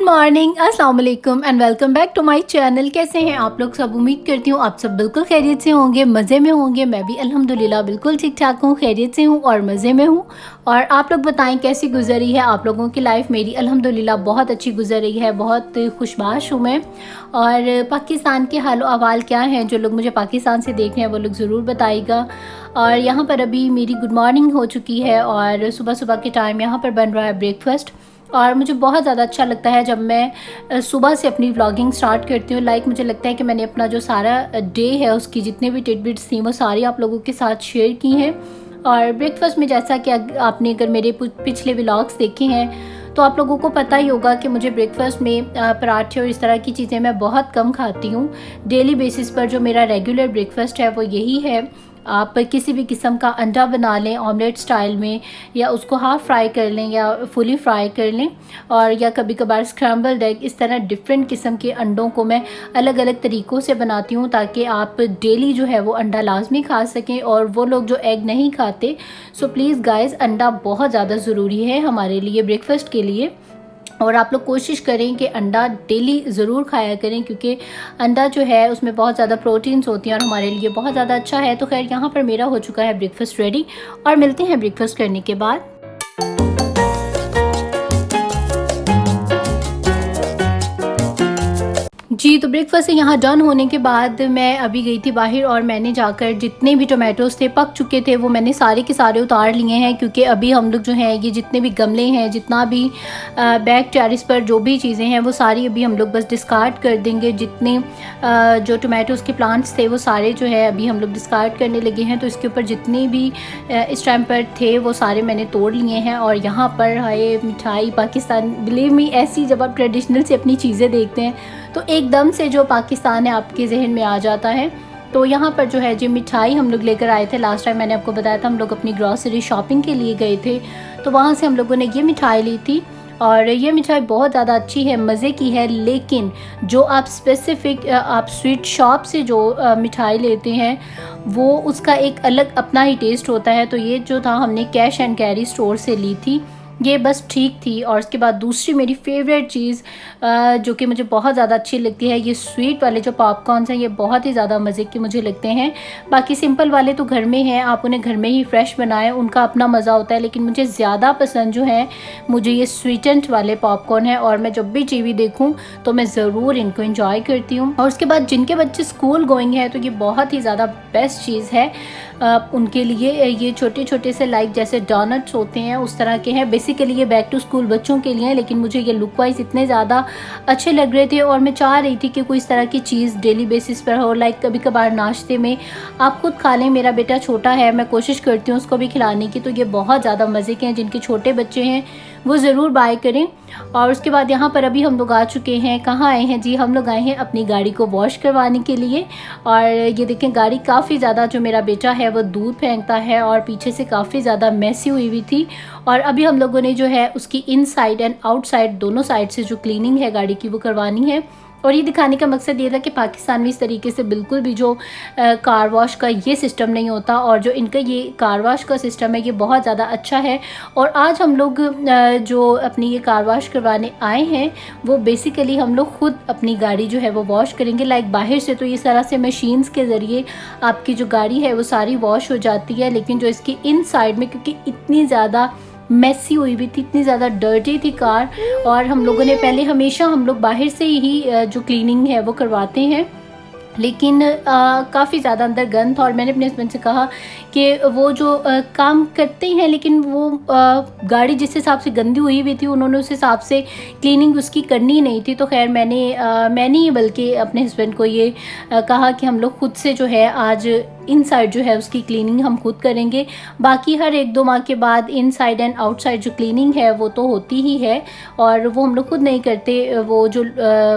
Morning, अस्सलाम वालेकुम and welcome back to my channel. कैसे हैं आप लोग सब? उम्मीद करती हूँ आप सब बिल्कुल खैरियत से होंगे, मज़े में होंगे। मैं भी अल्हम्दुलिल्लाह बिल्कुल ठीक ठाक हूँ, खैरियत से हूँ और मज़े में हूँ। और आप लोग बताएं कैसी गुजरी है आप लोगों की लाइफ। मेरी अल्हम्दुलिल्लाह बहुत अच्छी गुजर रही है, बहुत खुशबाश हूँ मैं। और पाकिस्तान के हाल अहवाल क्या हैं, जो लोग मुझे पाकिस्तान से देख रहे हैं वो लोग ज़रूर बताइएगा। और यहाँ पर अभी मेरी गुड मॉर्निंग हो चुकी है और सुबह सुबह के टाइम यहाँ पर बन रहा है ब्रेकफास्ट। और मुझे बहुत ज़्यादा अच्छा लगता है जब मैं सुबह से अपनी व्लॉगिंग स्टार्ट करती हूँ। मुझे लगता है कि मैंने अपना जो सारा डे है उसकी जितने भी टिडबिट्स थी वो सारी आप लोगों के साथ शेयर की हैं। और ब्रेकफास्ट में जैसा कि आपने अगर मेरे पिछले व्लॉग्स देखे हैं तो आप लोगों को पता ही होगा कि मुझे ब्रेकफास्ट में पराठे और इस तरह की चीज़ें मैं बहुत कम खाती हूँ। डेली बेसिस पर जो मेरा रेगुलर ब्रेकफास्ट है वो यही है। आप किसी भी किस्म का अंडा बना लें ऑमलेट स्टाइल में, या उसको हाफ़ फ्राई कर लें या फुली फ्राई कर लें, और या कभी कभार स्क्रैम्बल्ड एग। इस तरह डिफरेंट किस्म के अंडों को मैं अलग अलग तरीक़ों से बनाती हूँ ताकि आप डेली जो है वो अंडा लाजमी खा सकें। और वो लोग जो एग नहीं खाते, सो प्लीज़ गाइस, अंडा बहुत ज़्यादा ज़रूरी है हमारे लिए ब्रेकफास्ट के लिए। और आप लोग कोशिश करें कि अंडा डेली ज़रूर खाया करें, क्योंकि अंडा जो है उसमें बहुत ज़्यादा प्रोटीन्स होती हैं और हमारे लिए बहुत ज़्यादा अच्छा है। तो खैर, यहाँ पर मेरा हो चुका है ब्रेकफास्ट रेडी और मिलते हैं ब्रेकफास्ट करने के बाद। जी, तो ब्रेकफास्ट यहाँ डन होने के बाद मैं अभी गई थी बाहर और मैंने जाकर जितने भी टोमेटोज़ थे पक चुके थे वो मैंने सारे के सारे उतार लिए हैं। क्योंकि अभी हम लोग जो हैं ये जितने भी गमले हैं, जितना भी बैक टेरेस पर जो भी चीज़ें हैं वो सारी अभी हम लोग बस डिस्कार्ड कर देंगे। जितने जो टोमेटोज़ के प्लांट्स थे वो सारे जो है अभी हम लोग डिस्कार्ड करने लगे हैं। तो इसके ऊपर जितने भी इस टाइम पर थे वो सारे मैंने तोड़ लिए हैं। और यहाँ पर है मिठाई पाकिस्तान। बिलीव मी, ऐसी जब आप ट्रेडिशनल से अपनी चीज़ें देखते हैं तो एकदम से जो पाकिस्तान है आपके जहन में आ जाता है। तो यहाँ पर जो है जी मिठाई हम लोग लेकर आए थे। लास्ट टाइम मैंने आपको बताया था हम लोग अपनी ग्रॉसरी शॉपिंग के लिए गए थे, तो वहाँ से हम लोगों ने ये मिठाई ली थी। और ये मिठाई बहुत ज़्यादा अच्छी है, मज़े की है। लेकिन जो आप स्पेसिफ़िक आप स्वीट शॉप से जो मिठाई लेते हैं वो उसका एक अलग अपना ही टेस्ट होता है। तो ये जो था हमने कैश एंड कैरी स्टोर से ली थी, ये बस ठीक थी। और उसके बाद दूसरी मेरी फेवरेट चीज़ जो कि मुझे बहुत ज़्यादा अच्छी लगती है, ये स्वीट वाले जो पॉपकॉर्न्स हैं, ये बहुत ही ज़्यादा मज़े के मुझे लगते हैं। बाकी सिंपल वाले तो घर में हैं, आप उन्हें घर में ही फ्रेश बनाएं, उनका अपना मज़ा होता है। लेकिन मुझे ज़्यादा पसंद जो है मुझे ये स्वीटेंड वाले पॉपकॉर्न है। और मैं जब भी टीवी देखूँ तो मैं ज़रूर इनको इंजॉय करती हूँ। और उसके बाद जिनके बच्चे स्कूल गोइंग है तो ये बहुत ही ज़्यादा बेस्ट चीज़ है उनके लिए। ये छोटे छोटे से जैसे डोनट्स होते हैं उस तरह के हैं। बेसिकली ये बैक टू स्कूल बच्चों के लिए हैं, लेकिन मुझे ये लुक वाइज इतने ज़्यादा अच्छे लग रहे थे और मैं चाह रही थी कि कोई इस तरह की चीज़ डेली बेसिस पर हो। कभी कभार नाश्ते में आप खुद खा लें। मेरा बेटा छोटा है, मैं कोशिश करती हूँ उसको भी खिलाने की। तो ये बहुत ज़्यादा मज़े के हैं, जिनके छोटे बच्चे हैं वो ज़रूर बाय करें। और उसके बाद यहाँ पर अभी हम लोग आ चुके हैं। कहाँ आए हैं जी? हम लोग आए हैं अपनी गाड़ी को वॉश करवाने के लिए। और ये देखें, गाड़ी काफ़ी ज़्यादा, जो मेरा बेटा है वो दूध फेंकता है और पीछे से काफ़ी ज़्यादा मैसी हुई थी। और अभी हम लोगों ने जो है उसकी इनसाइड एंड आउटसाइड दोनों साइड से जो क्लीनिंग है गाड़ी की वो करवानी है। और ये दिखाने का मकसद ये था कि पाकिस्तान में इस तरीके से बिल्कुल भी जो कार वॉश का ये सिस्टम नहीं होता, और जो इनका ये कार वॉश का सिस्टम है ये बहुत ज़्यादा अच्छा है। और आज हम लोग जो अपनी ये कार वॉश करवाने आए हैं वो बेसिकली हम लोग खुद अपनी गाड़ी जो है वो वॉश करेंगे। बाहर से तो इस तरह से मशीन्स के ज़रिए आपकी जो गाड़ी है वो सारी वॉश हो जाती है, लेकिन जो इसकी इनसाइड में, क्योंकि इतनी ज़्यादा मैसी हुई हुई थी, इतनी ज़्यादा डर्टी थी कार, और हम लोगों ने पहले हमेशा हम लोग बाहर से ही जो क्लीनिंग है वो करवाते हैं, लेकिन काफ़ी ज़्यादा अंदर गंद था। और मैंने अपने हस्बैंड से कहा कि वो जो काम करते हैं, लेकिन वो गाड़ी जिस हिसाब से गंदी हुई थी उन्होंने उस हिसाब से क्लीनिंग उसकी करनी नहीं थी। तो खैर मैंने ही बल्कि अपने हस्बैंड को ये कहा कि हम लोग खुद से जो है आज इनसाइड जो है उसकी क्लीनिंग हम खुद करेंगे। बाकी हर 1-2 माह के बाद इनसाइड एंड आउटसाइड जो क्लीनिंग है वो तो होती ही है, और वो हम लोग खुद नहीं करते। वो जो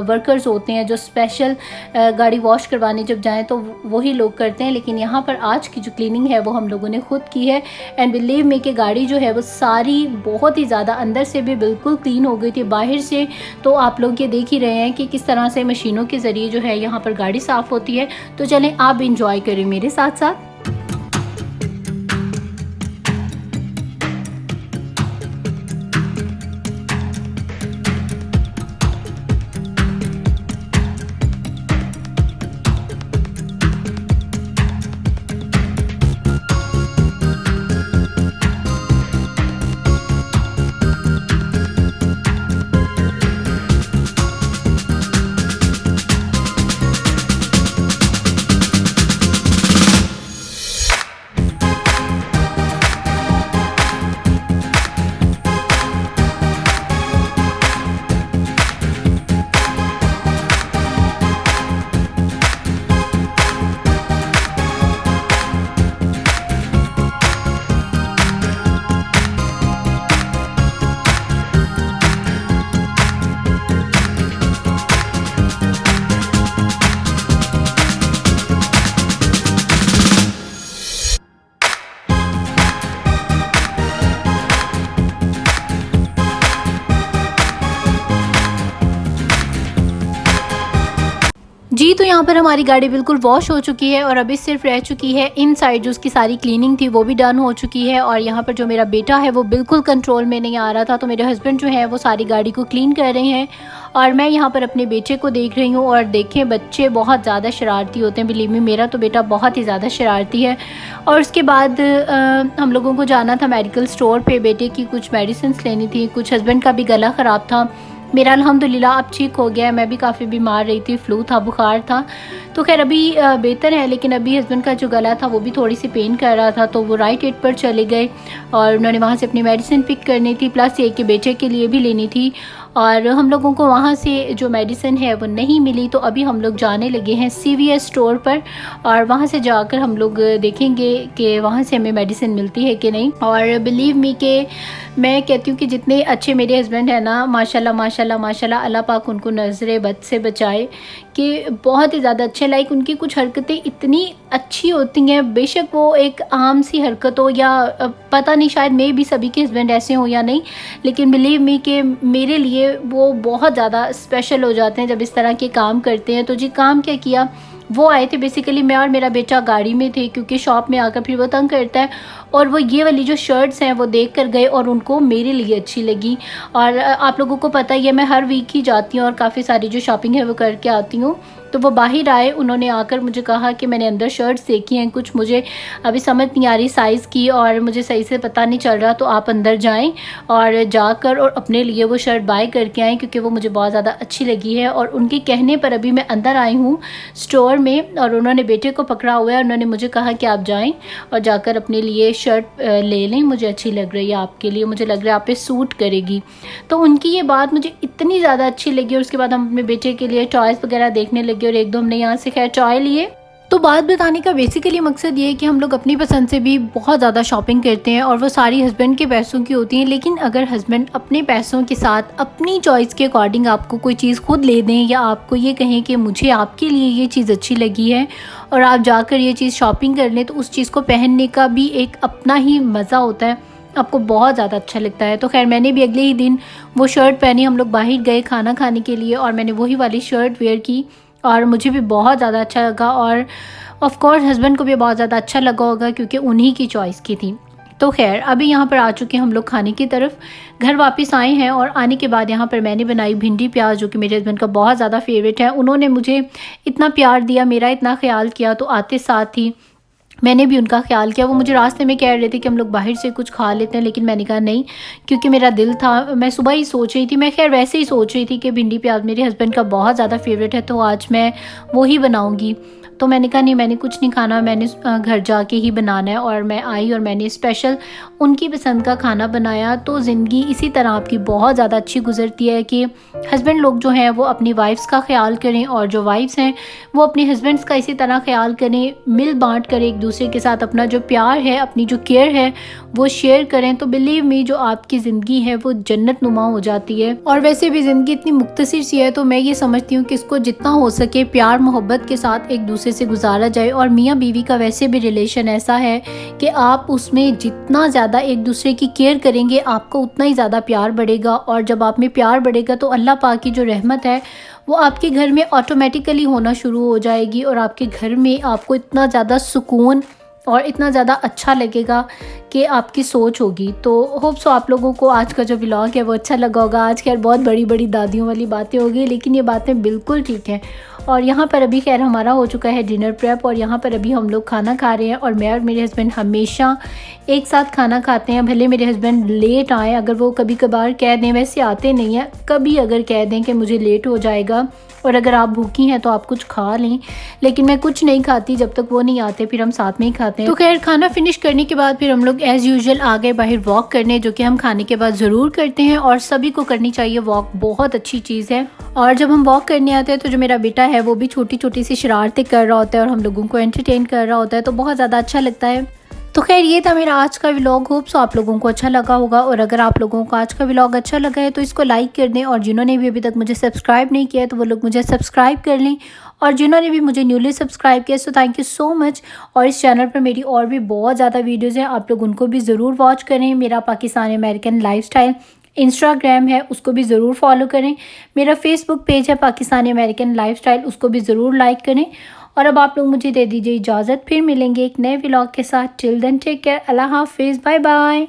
वर्कर्स होते हैं जो स्पेशल गाड़ी वॉश करवाने जब जाएं तो वही लोग करते हैं। लेकिन यहाँ पर आज की जो क्लीनिंग है वो हम लोगों ने खुद की है। एंड बिलीव मी कि गाड़ी जो है वो सारी बहुत ही ज़्यादा अंदर से भी बिल्कुल क्लीन हो गई थी। बाहर से तो आप लोग ये देख ही रहे हैं कि किस तरह से मशीनों के ज़रिए जो है यहाँ पर गाड़ी साफ़ होती है। तो चलें आप इंजॉय करें मेरे साथ साथ। जी, तो यहाँ पर हमारी गाड़ी बिल्कुल वॉश हो चुकी है और अभी सिर्फ रह चुकी है इनसाइड जो उसकी सारी क्लीनिंग थी वो भी डन हो चुकी है। और यहाँ पर जो मेरा बेटा है वो बिल्कुल कंट्रोल में नहीं आ रहा था, तो मेरे हस्बैंड जो है वो सारी गाड़ी को क्लीन कर रहे हैं और मैं यहाँ पर अपने बेटे को देख रही हूँ। और देखें, बच्चे बहुत ज़्यादा शरारती होते हैं, बिलीव मी, मेरा तो बेटा बहुत ही ज़्यादा शरारती है। और उसके बाद हम लोगों को जाना था मेडिकल स्टोर पे, बेटे की कुछ मेडिसिन लेनी थी, कुछ हस्बैंड का भी गला ख़राब था। मेरा अल्हम्दुलिल्लाह अब ठीक हो गया है, मैं भी काफ़ी बीमार रही थी, फ्लू था, बुखार था, तो खैर अभी बेहतर है। लेकिन अभी हस्बैंड का जो गला था वो भी थोड़ी सी पेन कर रहा था, तो वो राइट एड पर चले गए और उन्होंने वहाँ से अपनी मेडिसिन पिक करनी थी, प्लस ये कि बेटे के लिए भी लेनी थी। और हम लोगों को वहाँ से जो मेडिसिन है वो नहीं मिली, तो अभी हम लोग जाने लगे हैं CVS स्टोर पर और वहाँ से जाकर हम लोग देखेंगे कि वहाँ से हमें मेडिसिन मिलती है कि नहीं। और बिलीव मी कि मैं कहती हूँ कि जितने अच्छे मेरे हस्बैंड हैं ना, माशाल्लाह माशाल्लाह माशाल्लाह, अल्लाह पाक उनको नज़रे बद से बचाए, कि बहुत ही ज़्यादा अच्छे। लाइक उनकी कुछ हरकतें इतनी अच्छी होती हैं, बेशक वो एक आम सी हरकत हो या पता नहीं, शायद मे भी सभी के हस्बैंड ऐसे हो या नहीं, लेकिन बिलीव मी कि मेरे लिए वो बहुत ज़्यादा स्पेशल हो जाते हैं जब इस तरह के काम करते हैं। तो जी, काम क्या किया, वो आए थे बेसिकली, मैं और मेरा बेटा गाड़ी में थे, क्योंकि शॉप में आकर फिर वो तंग करता है, और वो ये वाली जो शर्ट्स हैं वो देख कर गए और उनको मेरे लिए अच्छी लगी। और आप लोगों को पता ही है मैं हर वीक ही जाती हूँ और काफ़ी सारी जो शॉपिंग है वो करके आती हूँ। तो वो बाहर आए, उन्होंने आकर मुझे कहा कि मैंने अंदर शर्ट्स देखी हैं, कुछ मुझे अभी समझ नहीं आ रही साइज़ की और मुझे सही से पता नहीं चल रहा, तो आप अंदर जाएं और जाकर और अपने लिए वो शर्ट बाय करके आएँ, क्योंकि वो मुझे बहुत ज़्यादा अच्छी लगी है। और उनके कहने पर अभी मैं अंदर आई हूँ स्टोर में और उन्होंने बेटे को पकड़ा हुआ है, उन्होंने मुझे कहा कि आप जाएँ और जाकर अपने लिए शर्ट ले लें, मुझे अच्छी लग रही है आपके लिए, मुझे लग रहा है आप पे सूट करेगी। तो उनकी ये बात मुझे इतनी ज़्यादा अच्छी लगी। और उसके बाद हम अपने बेटे के लिए टॉयज़ वगैरह देखने लगे और एक दो हमने यहाँ से खैर टॉय लिए। तो बात बताने का बेसिकली मकसद ये है कि हम लोग अपनी पसंद से भी बहुत ज़्यादा शॉपिंग करते हैं और वो सारी हस्बैंड के पैसों की होती हैं। लेकिन अगर हस्बैंड अपने पैसों के साथ अपनी चॉइस के अकॉर्डिंग आपको कोई चीज़ खुद ले दें या आपको ये कहें कि मुझे आपके लिए ये चीज़ अच्छी लगी है और आप जाकर ये चीज़ शॉपिंग कर लें, तो उस चीज़ को पहनने का भी एक अपना ही मज़ा होता है, आपको बहुत ज़्यादा अच्छा लगता है। तो खैर मैंने भी अगले ही दिन वो शर्ट पहनी, हम लोग बाहर गए खाना खाने के लिए और मैंने वही वाली शर्ट वेयर की और मुझे भी बहुत ज़्यादा अच्छा लगा और ऑफ़ कोर्स हस्बैंड को भी बहुत ज़्यादा अच्छा लगा होगा क्योंकि उन्हीं की चॉइस की थी। तो खैर अभी यहाँ पर आ चुके हैं हम लोग खाने की तरफ, घर वापस आए हैं और आने के बाद यहाँ पर मैंने बनाई भिंडी प्याज, जो कि मेरे हस्बैंड का बहुत ज़्यादा फेवरेट है। उन्होंने मुझे इतना प्यार दिया, मेरा इतना ख्याल किया, तो आते साथ ही मैंने भी उनका ख्याल किया। वो मुझे रास्ते में कह रहे थे कि हम लोग बाहर से कुछ खा लेते हैं, लेकिन मैंने कहा नहीं, क्योंकि मेरा दिल था, मैं सुबह ही सोच रही थी, मैं खैर वैसे ही सोच रही थी कि भिंडी प्याज मेरे हस्बैंड का बहुत ज़्यादा फेवरेट है, तो आज मैं वो ही बनाऊँगी। तो मैंने कहा नहीं, मैंने कुछ नहीं खाना, मैंने घर जाके ही बनाना है। और मैं आई और मैंने स्पेशल उनकी पसंद का खाना बनाया। तो ज़िंदगी इसी तरह आपकी बहुत ज़्यादा अच्छी गुजरती है कि हस्बैंड लोग जो हैं वो अपनी वाइफ्स का ख्याल करें और जो वाइफ्स हैं वो अपने हस्बैंड्स का इसी तरह ख्याल करें, मिल बांट कर एक दूसरे के साथ अपना जो प्यार है, अपनी जो केयर है वो शेयर करें। तो बिलीव मी, जो आपकी ज़िंदगी है वो जन्नत नुमा हो जाती है। और वैसे भी ज़िंदगी इतनी मुख्तसर सी है, तो मैं ये समझती हूँ कि इसको जितना हो सके प्यार मोहब्बत के साथ एक दूसरे से गुजारा जाए। और मियाँ बीवी का वैसे भी रिलेशन ऐसा है कि आप उसमें जितना ज़्यादा एक दूसरे की केयर करेंगे आपको उतना ही ज़्यादा प्यार बढ़ेगा। और जब आप में प्यार बढ़ेगा तो अल्लाह पाक की जो रहमत है वो आपके घर में ऑटोमेटिकली होना शुरू हो जाएगी और आपके घर में आपको इतना ज़्यादा सुकून और इतना ज़्यादा अच्छा लगेगा कि आपकी सोच होगी। तो होप सो आप लोगों को आज का जो व्लॉग है वो अच्छा लगा होगा। आज खैर बहुत बड़ी बड़ी दादियों वाली बातें हो गई, लेकिन ये बातें बिल्कुल ठीक हैं। और यहाँ पर अभी खैर हमारा हो चुका है डिनर प्रेप और यहाँ पर अभी हम लोग खाना खा रहे हैं। और मैं और मेरे हस्बैंड हमेशा एक साथ खाना खाते हैं, भले मेरे हस्बैंड लेट आएँ, अगर वो कभी कभार कह दें, वैसे आते नहीं हैं, कभी अगर कह दें कि मुझे लेट हो जाएगा और अगर आप भूखी हैं तो आप कुछ खा लें, लेकिन मैं कुछ नहीं खाती जब तक वो नहीं आते, फिर हम साथ में ही खाते हैं। तो खैर खाना फिनिश करने के बाद फिर हम लोग एज़ यूजुअल आ गए बाहर वॉक करने, जो कि हम खाने के बाद ज़रूर करते हैं और सभी को करनी चाहिए वॉक, बहुत अच्छी चीज़ है। और जब हम वॉक करने आते हैं तो जो मेरा बेटा है वो भी छोटी छोटी सी शरारतें कर रहा होता है और हम लोगों को एंटरटेन कर रहा होता है, तो बहुत ज़्यादा अच्छा लगता है। तो खैर ये था मेरा आज का व्लॉग, होप सो आप लोगों को अच्छा लगा होगा। और अगर आप लोगों को आज का व्लॉग अच्छा लगा है तो इसको लाइक कर दें, और जिन्होंने भी अभी तक मुझे सब्सक्राइब नहीं किया है तो वो लोग मुझे सब्सक्राइब कर लें, और जिन्होंने भी मुझे न्यूली सब्सक्राइब किया so thank you so much. और इस चैनल पर मेरी और भी बहुत ज़्यादा वीडियोज़ हैं, आप लोग उनको भी ज़रूर वॉच करें। मेरा पाकिस्तानी अमेरिकन लाइफस्टाइल इंस्टाग्राम है उसको भी ज़रूर फॉलो करें। मेरा फेसबुक पेज है पाकिस्तानी अमेरिकन लाइफस्टाइल, उसको भी ज़रूर लाइक करें। और अब आप लोग मुझे दे दीजिए इजाज़त, फिर मिलेंगे एक नए व्लॉग के साथ। टिल देन टेक केयर, अल्लाह हाफिज़, बाय बाय।